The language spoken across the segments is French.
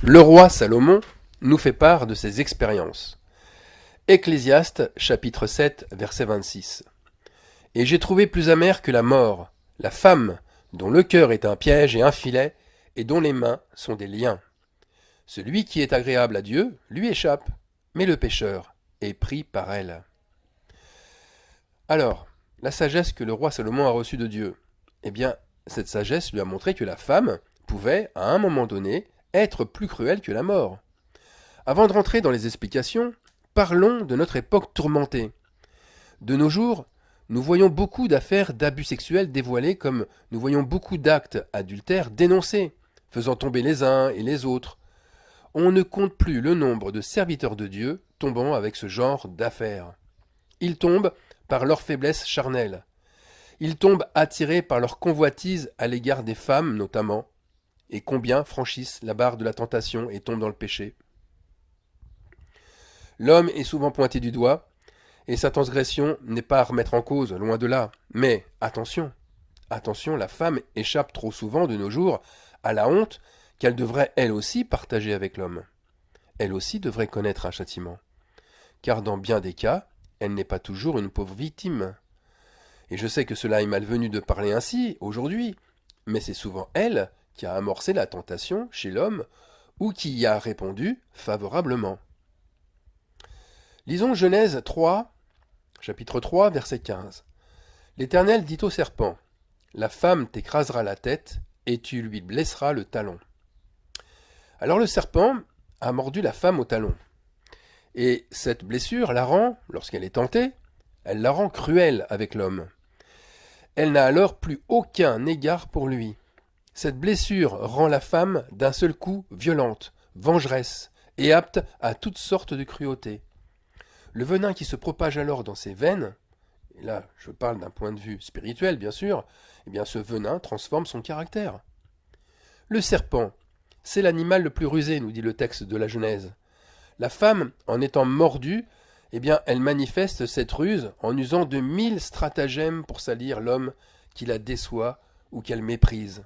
Le roi Salomon nous fait part de ses expériences. Ecclésiaste, chapitre 7, verset 26. Et j'ai trouvé plus amère que la mort, la femme, dont le cœur est un piège et un filet, et dont les mains sont des liens. Celui qui est agréable à Dieu lui échappe, mais le pécheur est pris par elle. Alors, la sagesse que le roi Salomon a reçue de Dieu, eh bien, cette sagesse lui a montré que la femme pouvait, à un moment donné, être plus cruelle que la mort. Avant de rentrer dans les explications, parlons de notre époque tourmentée. De nos jours, nous voyons beaucoup d'affaires d'abus sexuels dévoilées comme nous voyons beaucoup d'actes adultères dénoncés, faisant tomber les uns et les autres. On ne compte plus le nombre de serviteurs de Dieu tombant avec ce genre d'affaires. Ils tombent par leur faiblesse charnelle. Ils tombent attirés par leur convoitise à l'égard des femmes notamment. Et combien franchissent la barre de la tentation et tombent dans le péché. L'homme est souvent pointé du doigt, et sa transgression n'est pas à remettre en cause, loin de là. Mais attention, attention, la femme échappe trop souvent de nos jours à la honte qu'elle devrait elle aussi partager avec l'homme. Elle aussi devrait connaître un châtiment. Car dans bien des cas, elle n'est pas toujours une pauvre victime. Et je sais que cela est malvenu de parler ainsi, aujourd'hui, mais c'est souvent elle qui a amorcé la tentation chez l'homme ou qui y a répondu favorablement. Lisons Genèse 3, chapitre 3, verset 15. L'Éternel dit au serpent, « La femme t'écrasera la tête et tu lui blesseras le talon. » Alors le serpent a mordu la femme au talon. Et cette blessure la rend, lorsqu'elle est tentée, elle la rend cruelle avec l'homme. Elle n'a alors plus aucun égard pour lui. Cette blessure rend la femme d'un seul coup violente, vengeresse et apte à toutes sortes de cruautés. Le venin qui se propage alors dans ses veines, et là je parle d'un point de vue spirituel bien sûr, eh bien ce venin transforme son caractère. Le serpent, c'est l'animal le plus rusé, nous dit le texte de la Genèse. La femme, en étant mordue, eh bien elle manifeste cette ruse en usant de 1000 stratagèmes pour salir l'homme qui la déçoit ou qu'elle méprise.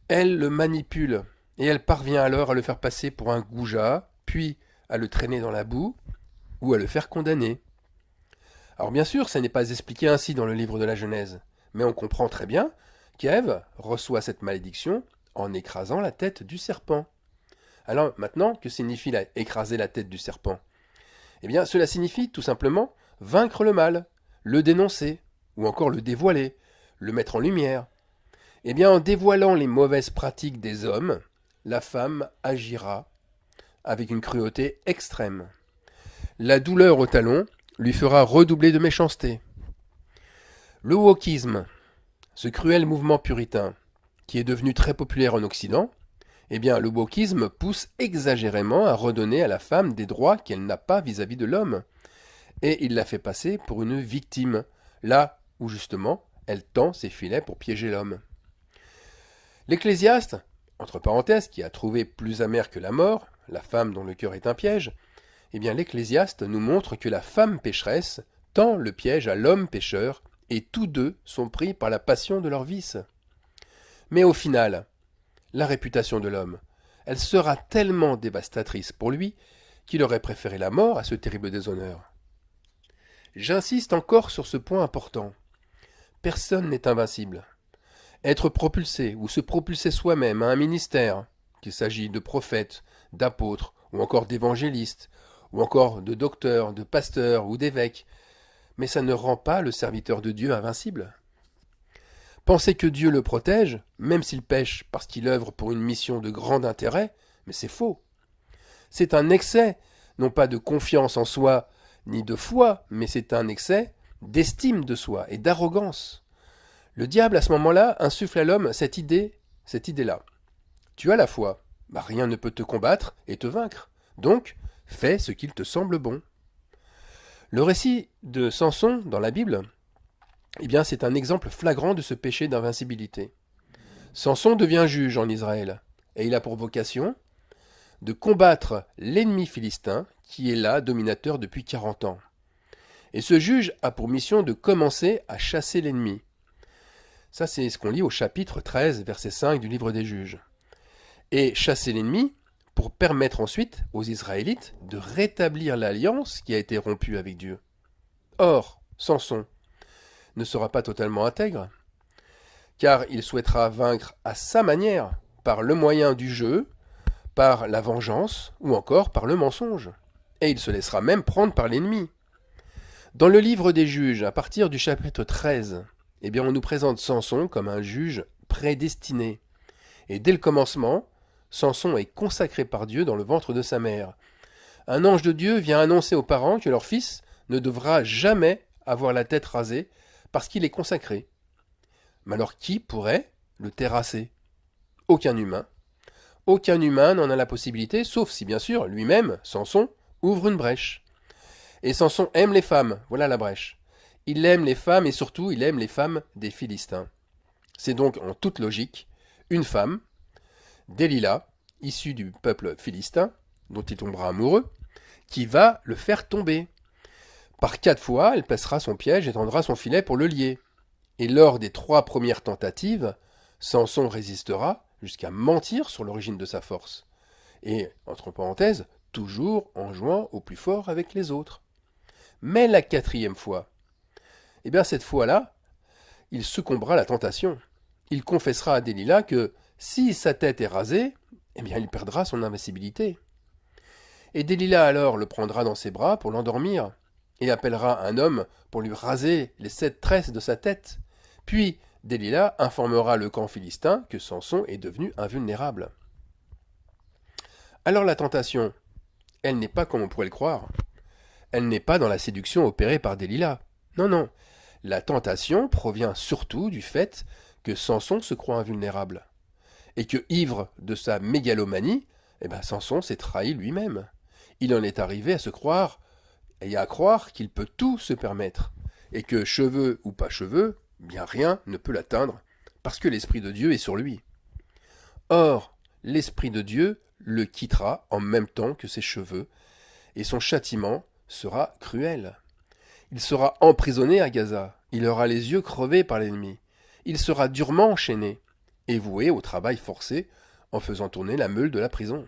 Elle le manipule, et elle parvient alors à le faire passer pour un goujat, puis à le traîner dans la boue, ou à le faire condamner. Alors bien sûr, ça n'est pas expliqué ainsi dans le livre de la Genèse, mais on comprend très bien qu'Ève reçoit cette malédiction en écrasant la tête du serpent. Alors maintenant, que signifie écraser la tête du serpent? Eh bien, cela signifie tout simplement vaincre le mal, le dénoncer, ou encore le dévoiler, le mettre en lumière. Eh bien, en dévoilant les mauvaises pratiques des hommes, la femme agira avec une cruauté extrême. La douleur au talon lui fera redoubler de méchanceté. Le wokisme, ce cruel mouvement puritain, qui est devenu très populaire en Occident, eh bien, le wokisme pousse exagérément à redonner à la femme des droits qu'elle n'a pas vis-à-vis de l'homme. Et il la fait passer pour une victime, là où justement elle tend ses filets pour piéger l'homme. L'Ecclésiaste, entre parenthèses, qui a trouvé plus amère que la mort, la femme dont le cœur est un piège, eh bien l'Ecclésiaste nous montre que la femme pécheresse tend le piège à l'homme pécheur, et tous deux sont pris par la passion de leur vice. Mais au final, la réputation de l'homme, elle sera tellement dévastatrice pour lui qu'il aurait préféré la mort à ce terrible déshonneur. J'insiste encore sur ce point important. Personne n'est invincible. Être propulsé ou se propulser soi-même à un ministère, qu'il s'agit de prophètes, d'apôtres ou encore d'évangélistes, ou encore de docteurs, de pasteurs ou d'évêques, mais ça ne rend pas le serviteur de Dieu invincible. Penser que Dieu le protège, même s'il pêche parce qu'il œuvre pour une mission de grand intérêt, mais c'est faux. C'est un excès, non pas de confiance en soi, ni de foi, mais c'est un excès d'estime de soi et d'arrogance. Le diable, à ce moment-là, insuffle à l'homme cette idée-là. Tu as la foi, rien ne peut te combattre et te vaincre. Donc, fais ce qu'il te semble bon. Le récit de Samson dans la Bible, eh bien, c'est un exemple flagrant de ce péché d'invincibilité. Samson devient juge en Israël, et il a pour vocation de combattre l'ennemi philistin qui est là, dominateur depuis 40 ans. Et ce juge a pour mission de commencer à chasser l'ennemi. Ça, c'est ce qu'on lit au chapitre 13, verset 5 du livre des Juges. Et chasser l'ennemi, pour permettre ensuite aux Israélites de rétablir l'alliance qui a été rompue avec Dieu. Or, Samson ne sera pas totalement intègre, car il souhaitera vaincre à sa manière, par le moyen du jeu, par la vengeance ou encore par le mensonge. Et il se laissera même prendre par l'ennemi. Dans le livre des juges, à partir du chapitre 13, on nous présente Samson comme un juge prédestiné. Et dès le commencement, Samson est consacré par Dieu dans le ventre de sa mère. Un ange de Dieu vient annoncer aux parents que leur fils ne devra jamais avoir la tête rasée parce qu'il est consacré. Mais alors qui pourrait le terrasser? Aucun humain. Aucun humain n'en a la possibilité, sauf si bien sûr lui-même, Samson, ouvre une brèche. Et Samson aime les femmes, voilà la brèche. Il aime les femmes et surtout il aime les femmes des Philistins. C'est donc en toute logique une femme, Delilah, issue du peuple philistin, dont il tombera amoureux, qui va le faire tomber. Par 4 fois, elle placera son piège et tendra son filet pour le lier. Et lors des 3 premières tentatives, Samson résistera jusqu'à mentir sur l'origine de sa force. Et, entre parenthèses, toujours en jouant au plus fort avec les autres. Mais la 4e fois, cette fois-là, il succombera à la tentation. Il confessera à Delilah que si sa tête est rasée, il perdra son invincibilité. Et Delilah alors le prendra dans ses bras pour l'endormir, et appellera un homme pour lui raser les 7 tresses de sa tête. Puis Delilah informera le camp philistin que Samson est devenu invulnérable. Alors la tentation, elle n'est pas comme on pourrait le croire. Elle n'est pas dans la séduction opérée par Delilah. Non, non. La tentation provient surtout du fait que Samson se croit invulnérable. Et que, ivre de sa mégalomanie, Samson s'est trahi lui-même. Il en est arrivé à se croire et à croire qu'il peut tout se permettre. Et que, cheveux ou pas cheveux, rien ne peut l'atteindre, parce que l'Esprit de Dieu est sur lui. Or, l'Esprit de Dieu le quittera en même temps que ses cheveux, et son châtiment sera cruel. Il sera emprisonné à Gaza, il aura les yeux crevés par l'ennemi, il sera durement enchaîné, et voué au travail forcé en faisant tourner la meule de la prison.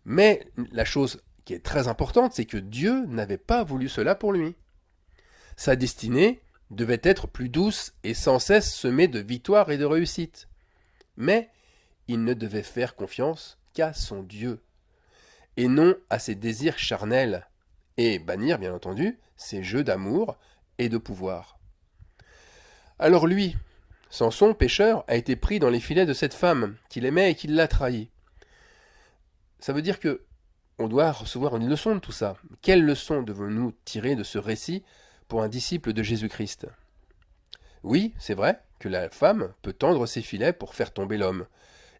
Mais la chose qui est très importante, c'est que Dieu n'avait pas voulu cela pour lui. Sa destinée devait être plus douce et sans cesse semée de victoires et de réussites. Mais il ne devait faire confiance qu'à son Dieu, et non à ses désirs charnels, et bannir, bien entendu, ses jeux d'amour et de pouvoir. Alors lui, Samson, pécheur, a été pris dans les filets de cette femme qu'il aimait et qui l'a trahi. Ça veut dire que on doit recevoir une leçon de tout ça. Quelle leçon devons-nous tirer de ce récit pour un disciple de Jésus-Christ? Oui, c'est vrai que la femme peut tendre ses filets pour faire tomber l'homme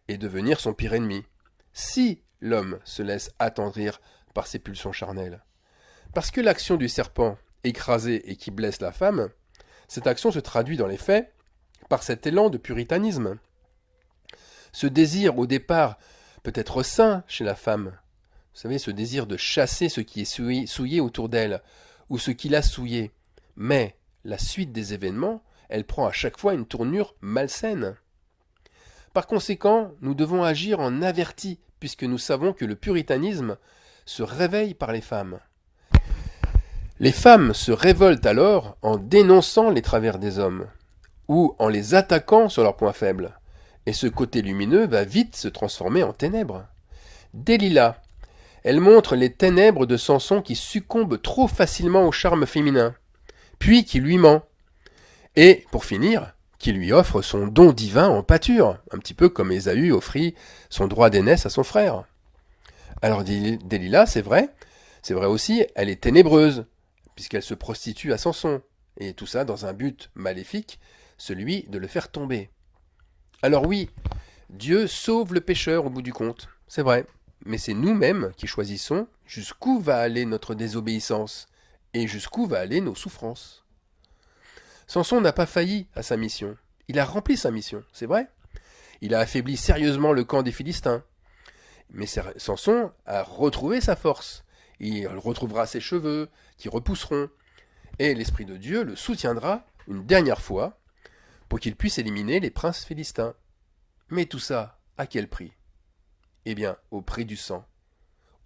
et devenir son pire ennemi, si l'homme se laisse attendrir par ses pulsions charnelles. Parce que l'action du serpent écrasé et qui blesse la femme, cette action se traduit dans les faits par cet élan de puritanisme. Ce désir au départ peut être sain chez la femme. Vous savez, ce désir de chasser ce qui est souillé autour d'elle, ou ce qui l'a souillé. Mais la suite des événements, elle prend à chaque fois une tournure malsaine. Par conséquent, nous devons agir en avertis, puisque nous savons que le puritanisme se réveille par les femmes. Les femmes se révoltent alors en dénonçant les travers des hommes, ou en les attaquant sur leurs points faibles, et ce côté lumineux va vite se transformer en ténèbres. Delilah, elle montre les ténèbres de Samson qui succombe trop facilement au charme féminin, puis qui lui ment, et, pour finir, qui lui offre son don divin en pâture, un petit peu comme Ésaü offrit son droit d'aînesse à son frère. Alors Delilah, c'est vrai aussi, elle est ténébreuse, puisqu'elle se prostitue à Samson, et tout ça dans un but maléfique, celui de le faire tomber. Alors oui, Dieu sauve le pécheur au bout du compte, c'est vrai, mais c'est nous-mêmes qui choisissons jusqu'où va aller notre désobéissance, et jusqu'où va aller nos souffrances. Samson n'a pas failli à sa mission, il a rempli sa mission, c'est vrai. Il a affaibli sérieusement le camp des Philistins, mais Samson a retrouvé sa force, il retrouvera ses cheveux, qui repousseront, et l'Esprit de Dieu le soutiendra une dernière fois, pour qu'il puisse éliminer les princes philistins. Mais tout ça, à quel prix? Eh bien, au prix du sang,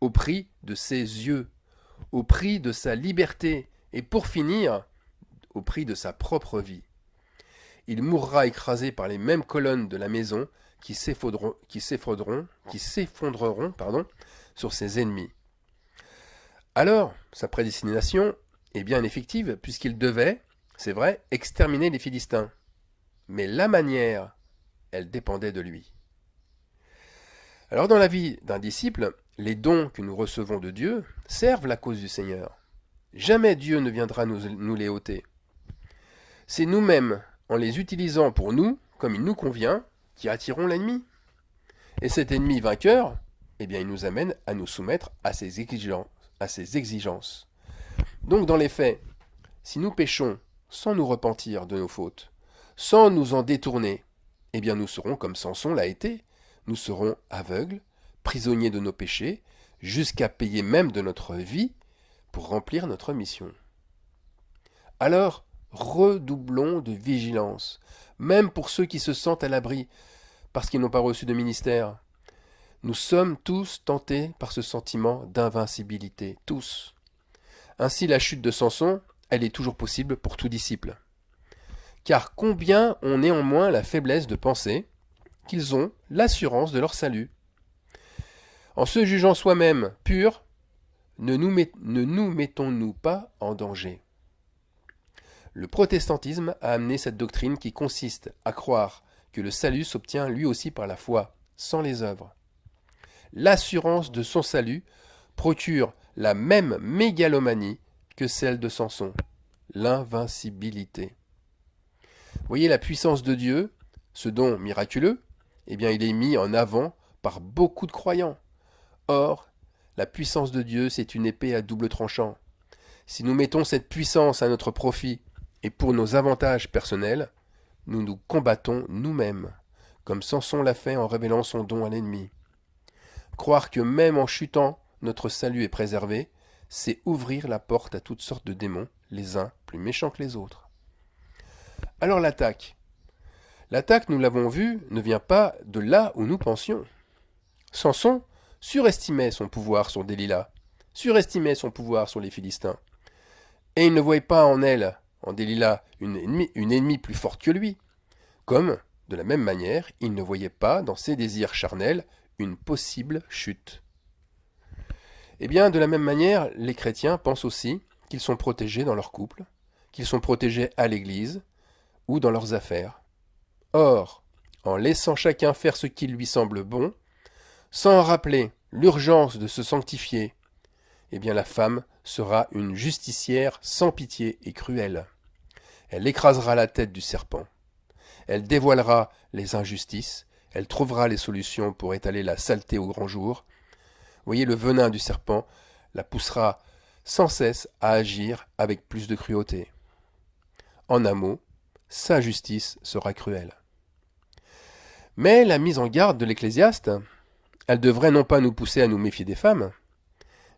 au prix de ses yeux, au prix de sa liberté, et pour finir, au prix de sa propre vie. Il mourra écrasé par les mêmes colonnes de la maison qui s'effondreront sur ses ennemis. Alors, sa prédestination est bien effective, puisqu'il devait, c'est vrai, exterminer les Philistins. Mais la manière, elle dépendait de lui. Alors dans la vie d'un disciple, les dons que nous recevons de Dieu servent la cause du Seigneur. Jamais Dieu ne viendra nous les ôter. C'est nous-mêmes, en les utilisant pour nous, comme il nous convient, qui attirons l'ennemi. Et cet ennemi vainqueur, eh bien, il nous amène à nous soumettre à ses exigences. Donc dans les faits, si nous péchons sans nous repentir de nos fautes, sans nous en détourner, eh bien nous serons comme Samson l'a été, nous serons aveugles, prisonniers de nos péchés, jusqu'à payer même de notre vie pour remplir notre mission. Alors, redoublons de vigilance, même pour ceux qui se sentent à l'abri, parce qu'ils n'ont pas reçu de ministère. Nous sommes tous tentés par ce sentiment d'invincibilité, tous. Ainsi la chute de Samson, elle est toujours possible pour tout disciple. Car combien ont néanmoins la faiblesse de penser qu'ils ont l'assurance de leur salut. En se jugeant soi-même pur, ne nous mettons-nous pas en danger. Le protestantisme a amené cette doctrine qui consiste à croire que le salut s'obtient lui aussi par la foi, sans les œuvres. L'assurance de son salut procure la même mégalomanie que celle de Samson, l'invincibilité. Voyez la puissance de Dieu, ce don miraculeux, eh bien il est mis en avant par beaucoup de croyants. Or, la puissance de Dieu, c'est une épée à double tranchant. Si nous mettons cette puissance à notre profit et pour nos avantages personnels, nous nous combattons nous-mêmes, comme Samson l'a fait en révélant son don à l'ennemi. Croire que même en chutant, notre salut est préservé, c'est ouvrir la porte à toutes sortes de démons, les uns plus méchants que les autres. Alors l'attaque. L'attaque, nous l'avons vu, ne vient pas de là où nous pensions. Samson surestimait son pouvoir sur Delilah, surestimait son pouvoir sur les Philistins. Et il ne voyait pas en elle, en Delilah, une ennemie plus forte que lui. Comme, de la même manière, il ne voyait pas dans ses désirs charnels une possible chute. Eh bien, de la même manière, les chrétiens pensent aussi qu'ils sont protégés dans leur couple, qu'ils sont protégés à l'église ou dans leurs affaires. Or, en laissant chacun faire ce qui lui semble bon, sans rappeler l'urgence de se sanctifier, eh bien la femme sera une justicière sans pitié et cruelle. Elle écrasera la tête du serpent. Elle dévoilera les injustices, elle trouvera les solutions pour étaler la saleté au grand jour. Voyez, le venin du serpent la poussera sans cesse à agir avec plus de cruauté. En un mot, sa justice sera cruelle. Mais la mise en garde de l'Ecclésiaste, elle devrait non pas nous pousser à nous méfier des femmes,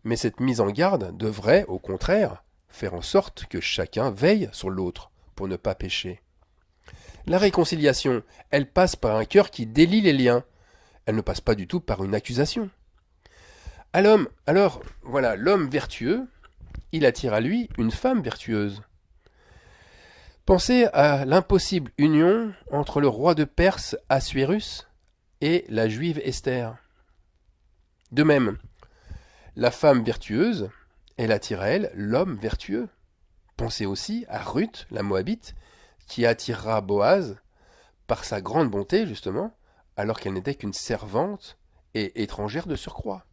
mais cette mise en garde devrait, au contraire, faire en sorte que chacun veille sur l'autre pour ne pas pécher. La réconciliation, elle passe par un cœur qui délie les liens, elle ne passe pas du tout par une accusation. Alors, voilà, l'homme vertueux, il attire à lui une femme vertueuse. Pensez à l'impossible union entre le roi de Perse Assuérus et la juive Esther. De même, la femme vertueuse, elle attire à elle l'homme vertueux. Pensez aussi à Ruth, la Moabite, qui attirera Boaz par sa grande bonté, justement, alors qu'elle n'était qu'une servante et étrangère de surcroît.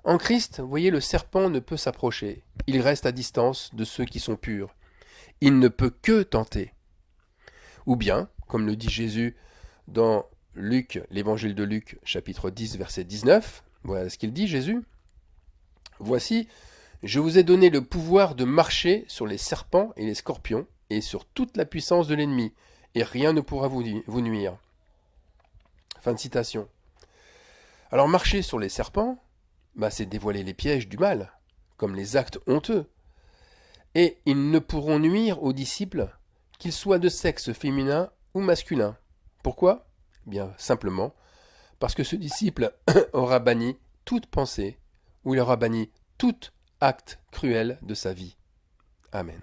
En Christ, vous voyez, le serpent ne peut s'approcher. Il reste à distance de ceux qui sont purs. Il ne peut que tenter. Ou bien, comme le dit Jésus dans Luc, l'évangile de Luc, chapitre 10, verset 19, voilà ce qu'il dit, Jésus. « Voici, je vous ai donné le pouvoir de marcher sur les serpents et les scorpions, et sur toute la puissance de l'ennemi, et rien ne pourra vous nuire. » Fin de citation. Alors marcher sur les serpents, c'est dévoiler les pièges du mal, comme les actes honteux. Et ils ne pourront nuire aux disciples, qu'ils soient de sexe féminin ou masculin. Pourquoi ? Bien simplement, parce que ce disciple aura banni toute pensée, ou il aura banni tout acte cruel de sa vie. Amen.